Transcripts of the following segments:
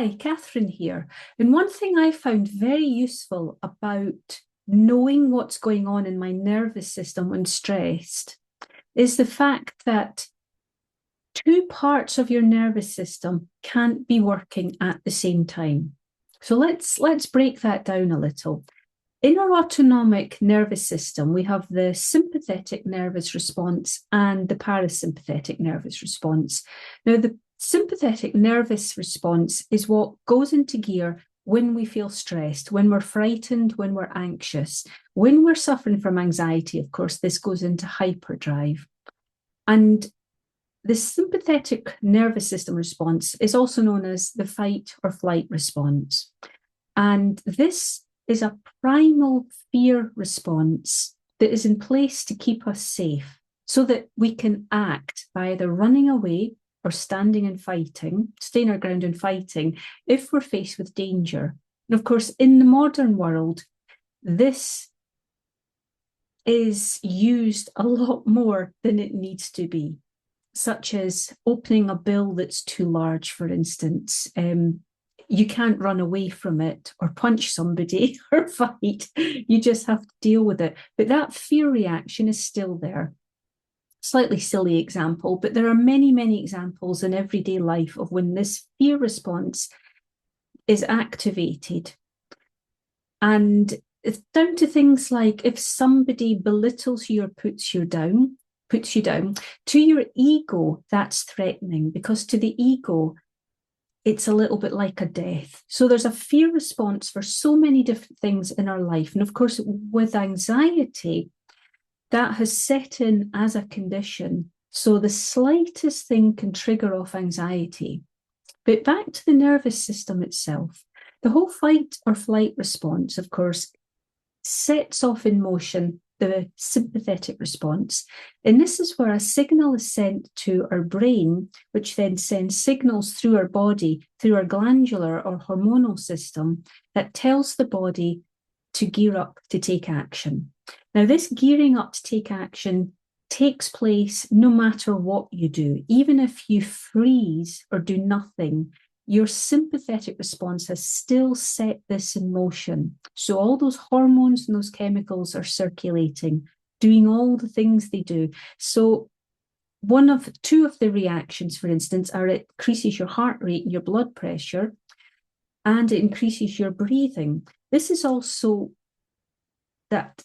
Hi, Catherine here. And one thing I found very useful about knowing what's going on in my nervous system when stressed is the fact that two parts of your nervous system can't be working at the same time. So let's break that down a little. In our autonomic nervous system, we have the sympathetic nervous response and the parasympathetic nervous response. Now, the sympathetic nervous response is what goes into gear when we feel stressed, when we're frightened, when we're anxious. When we're suffering from anxiety, of course, this goes into hyperdrive. And the sympathetic nervous system response is also known as the fight or flight response. And this is a primal fear response that is in place to keep us safe so that we can act by either running away or standing and fighting, staying our ground and fighting if we're faced with danger. And of course, in the modern world, this is used a lot more than it needs to be, such as opening a bill that's too large, for instance. You can't run away from it or punch somebody or fight. You just have to deal with it. But that fear reaction is still there. Slightly silly example, but there are many, many examples in everyday life of when this fear response is activated. And it's down to things like if somebody belittles you or puts you down, to your ego, that's threatening, because to the ego, it's a little bit like a death. So there's a fear response for so many different things in our life. And of course, with anxiety, that has set in as a condition. So the slightest thing can trigger off anxiety. But back to the nervous system itself, the whole fight or flight response, of course, sets off in motion the sympathetic response. And this is where a signal is sent to our brain, which then sends signals through our body, through our glandular or hormonal system, that tells the body to gear up to take action. Now, this gearing up to take action takes place no matter what you do. Even if you freeze or do nothing, your sympathetic response has still set this in motion. So all those hormones and those chemicals are circulating, doing all the things they do. So two of the reactions, for instance, are it increases your heart rate and your blood pressure, and it increases your breathing. This is also that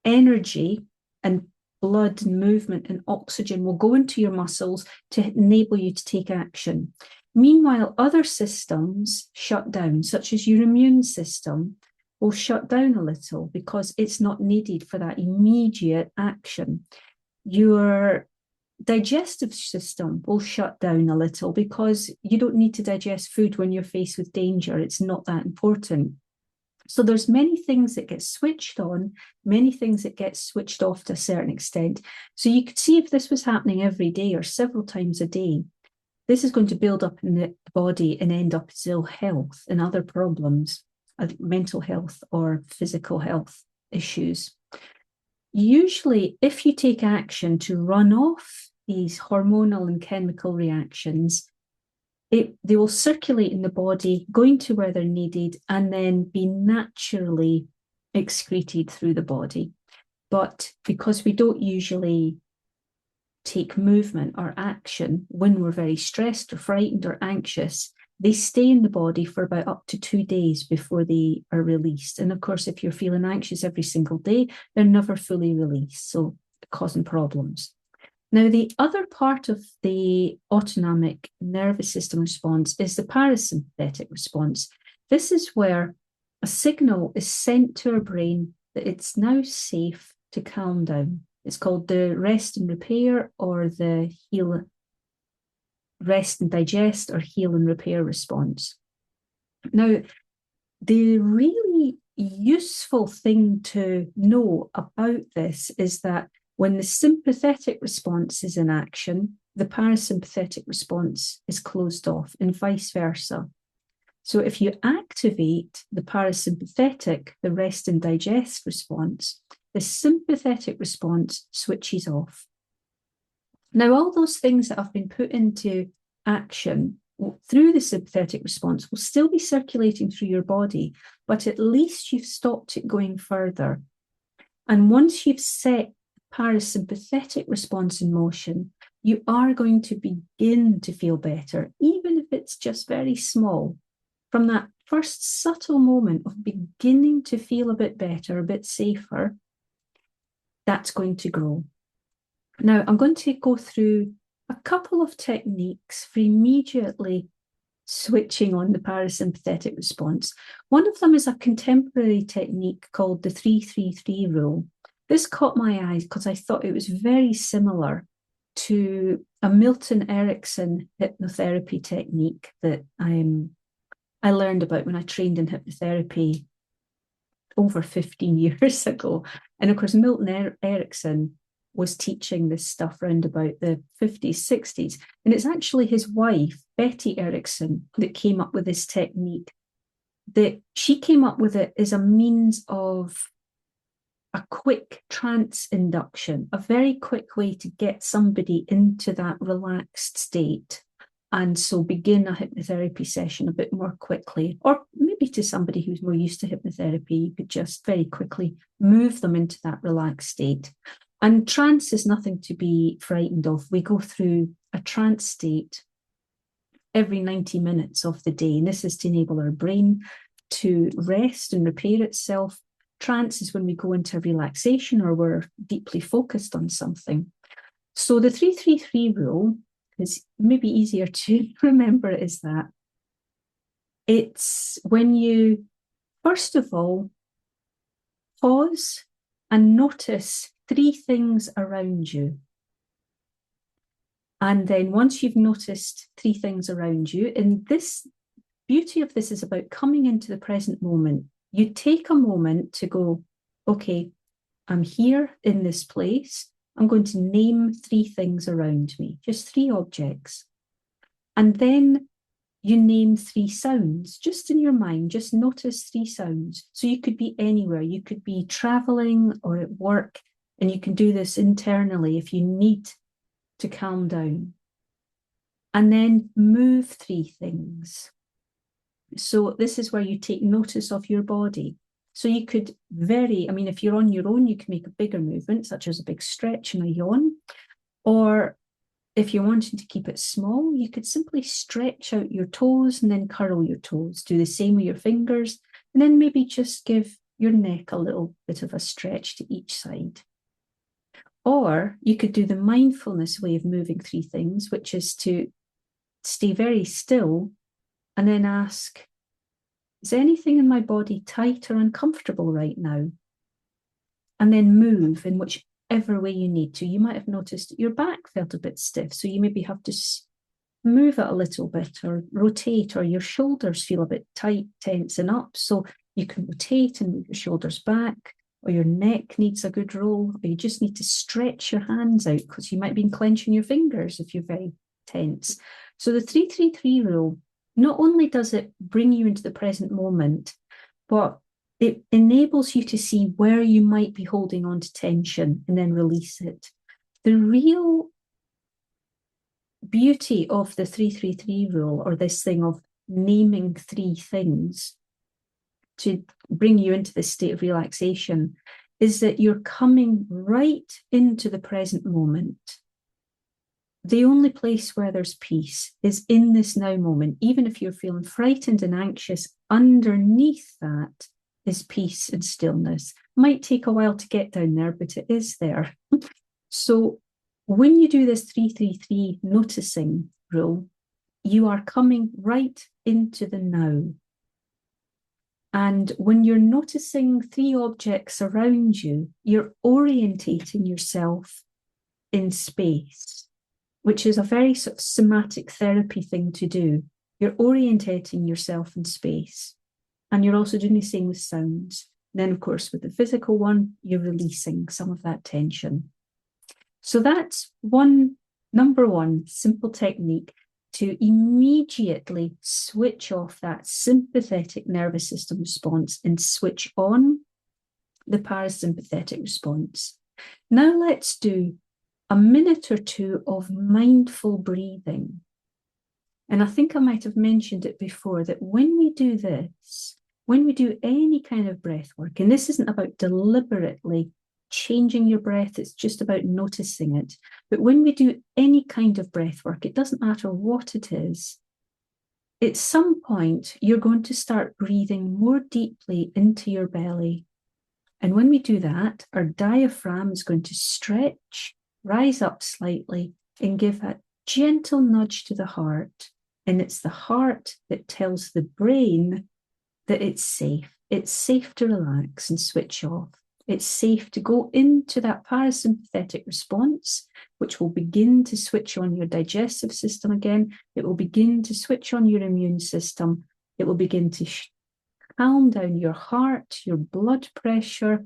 energy and blood and movement and oxygen will go into your muscles to enable you to take action. Meanwhile, other systems shut down, such as your immune system, will shut down a little because it's not needed for that immediate action. Your digestive system will shut down a little because you don't need to digest food when you're faced with danger. It's not that important. So there's many things that get switched on, many things that get switched off to a certain extent. So you could see if this was happening every day or several times a day, this is going to build up in the body and end up as ill health and other problems, mental health or physical health issues. Usually, if you take action to run off these hormonal and chemical reactions, they will circulate in the body, going to where they're needed, and then be naturally excreted through the body. But because we don't usually take movement or action when we're very stressed or frightened or anxious, they stay in the body for about up to 2 days before they are released. And of course, if you're feeling anxious every single day, they're never fully released, so causing problems. Now, the other part of the autonomic nervous system response is the parasympathetic response. This is where a signal is sent to our brain that it's now safe to calm down. It's called the rest and repair, or the rest and digest, or heal and repair response. Now, the really useful thing to know about this is that when the sympathetic response is in action, the parasympathetic response is closed off, and vice versa. So if you activate the parasympathetic, the rest and digest response, the sympathetic response switches off. Now, all those things that have been put into action through the sympathetic response will still be circulating through your body, but at least you've stopped it going further. And once you've set the parasympathetic response in motion, you are going to begin to feel better, even if it's just very small. From that first subtle moment of beginning to feel a bit better, a bit safer, that's going to grow. Now, I'm going to go through a couple of techniques for immediately switching on the parasympathetic response. One of them is a contemporary technique called the 3-3-3 rule. This caught my eyes because I thought it was very similar to a Milton Erickson hypnotherapy technique that I learned about when I trained in hypnotherapy over 15 years ago. And of course, Milton Erickson was teaching this stuff around about the 50s, 60s. And it's actually his wife, Betty Erickson, that came up with this technique. That she came up with it as a means of a quick trance induction, a very quick way to get somebody into that relaxed state. And so begin a hypnotherapy session a bit more quickly, or maybe to somebody who's more used to hypnotherapy, you could just very quickly move them into that relaxed state. And trance is nothing to be frightened of. We go through a trance state every 90 minutes of the day. And this is to enable our brain to rest and repair itself. Trance is when we go into relaxation or we're deeply focused on something. So the 3-3-3 rule is maybe easier to remember is that it's when you, first of all, pause and notice 3 things around you. And then once you've noticed 3 things around you, and this beauty of this is about coming into the present moment. You take a moment to go, okay, I'm here in this place. I'm going to name 3 things around me, just 3 objects. And then you name 3 sounds, just in your mind, just notice 3 sounds. So you could be anywhere. You could be traveling or at work, and you can do this internally if you need to calm down. And then move 3 things. So this is where you take notice of your body. So you could if you're on your own, you can make a bigger movement, such as a big stretch and a yawn. Or if you're wanting to keep it small, you could simply stretch out your toes and then curl your toes. Do the same with your fingers, and then maybe just give your neck a little bit of a stretch to each side. Or you could do the mindfulness way of moving 3 things, which is to stay very still and then ask, is anything in my body tight or uncomfortable right now? And then move in whichever way you need to. You might have noticed your back felt a bit stiff, so you maybe have to move it a little bit or rotate, or your shoulders feel a bit tight, tense and up. So you can rotate and move your shoulders back, or your neck needs a good roll, or you just need to stretch your hands out because you might be clenching your fingers if you're very tense. So the 3-3-3 rule, not only does it bring you into the present moment, but it enables you to see where you might be holding on to tension and then release it. The real beauty of the 3-3-3 rule, or this thing of naming 3 things to bring you into this state of relaxation, is that you're coming right into the present moment. The only place where there's peace is in this now moment. Even if you're feeling frightened and anxious, underneath that is peace and stillness. Might take a while to get down there, but it is there. So when you do this 3-3-3 noticing rule, you are coming right into the now. And when you're noticing 3 objects around you, you're orientating yourself in space, which is a very sort of somatic therapy thing to do. You're orientating yourself in space. And you're also doing the same with sounds. And then, of course, with the physical one, you're releasing some of that tension. So that's number one simple technique to immediately switch off that sympathetic nervous system response and switch on the parasympathetic response. Now let's do a minute or 2 of mindful breathing. And I think I might have mentioned it before that when we do this, when we do any kind of breath work, and this isn't about deliberately changing your breath, it's just about noticing it. But when we do any kind of breath work, it doesn't matter what it is, at some point, you're going to start breathing more deeply into your belly. And when we do that, our diaphragm is going to stretch, rise up slightly, and give a gentle nudge to the heart. And it's the heart that tells the brain that it's safe. It's safe to relax and switch off. It's safe to go into that parasympathetic response, which will begin to switch on your digestive system again. It will begin to switch on your immune system. It will begin to calm down your heart, your blood pressure,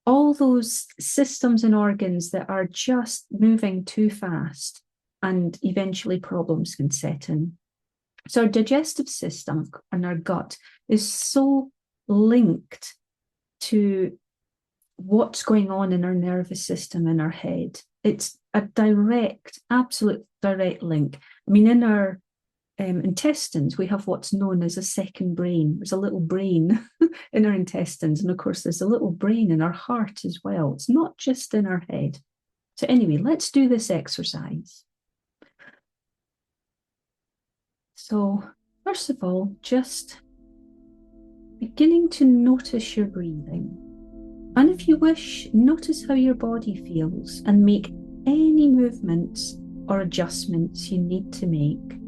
all those systems and organs that are just moving too fast, and eventually problems can set in. So our digestive system and our gut is so linked to what's going on in our nervous system in our head. It's a direct, absolute direct link. I mean, in our intestines, we have what's known as a second brain. There's a little brain in our intestines. And of course, there's a little brain in our heart as well. It's not just in our head. So anyway, let's do this exercise. So first of all, just beginning to notice your breathing. And if you wish, notice how your body feels and make any movements or adjustments you need to make.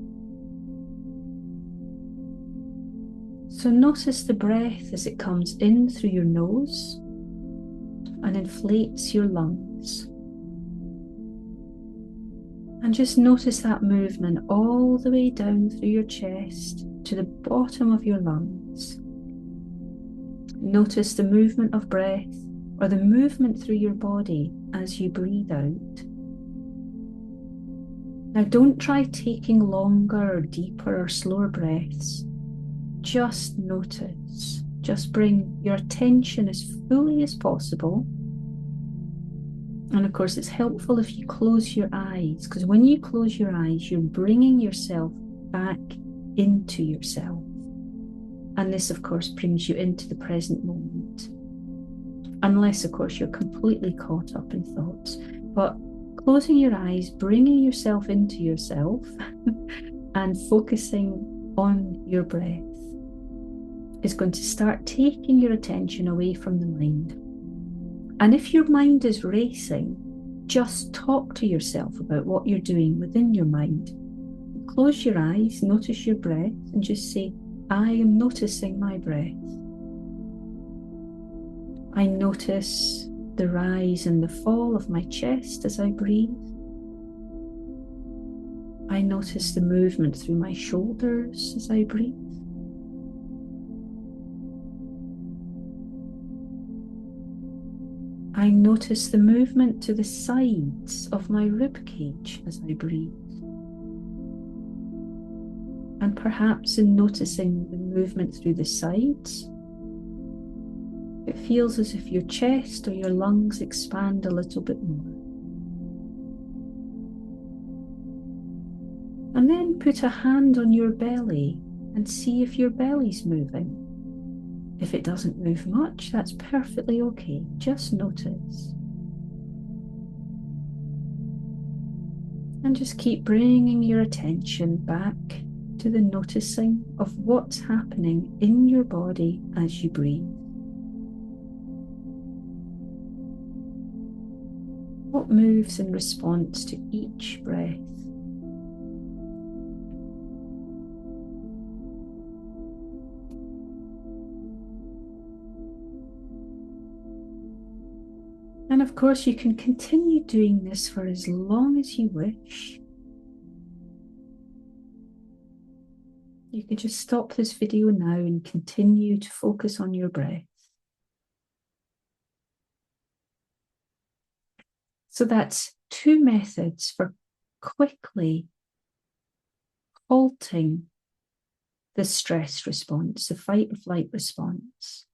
So notice the breath as it comes in through your nose and inflates your lungs. And just notice that movement all the way down through your chest to the bottom of your lungs. Notice the movement of breath or the movement through your body as you breathe out. Now, don't try taking longer or deeper or slower breaths. Just notice. Just bring your attention as fully as possible. And of course, it's helpful if you close your eyes, because when you close your eyes, you're bringing yourself back into yourself. And this, of course, brings you into the present moment. Unless, of course, you're completely caught up in thoughts. But closing your eyes, bringing yourself into yourself and focusing on your breath is going to start taking your attention away from the mind. And if your mind is racing, just talk to yourself about what you're doing within your mind. Close your eyes, notice your breath, and just say, I am noticing my breath. I notice the rise and the fall of my chest as I breathe. I notice the movement through my shoulders as I breathe. I notice the movement to the sides of my rib cage as I breathe. And perhaps in noticing the movement through the sides, it feels as if your chest or your lungs expand a little bit more. And then put a hand on your belly and see if your belly's moving. If it doesn't move much, that's perfectly okay. Just notice. And just keep bringing your attention back to the noticing of what's happening in your body as you breathe. What moves in response to each breath? And of course, you can continue doing this for as long as you wish. You can just stop this video now and continue to focus on your breath. So that's two methods for quickly halting the stress response, the fight or flight response,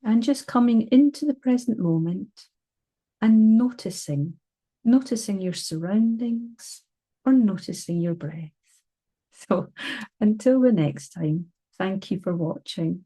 and just coming into the present moment and noticing your surroundings or noticing your breath. So until the next time, thank you for watching.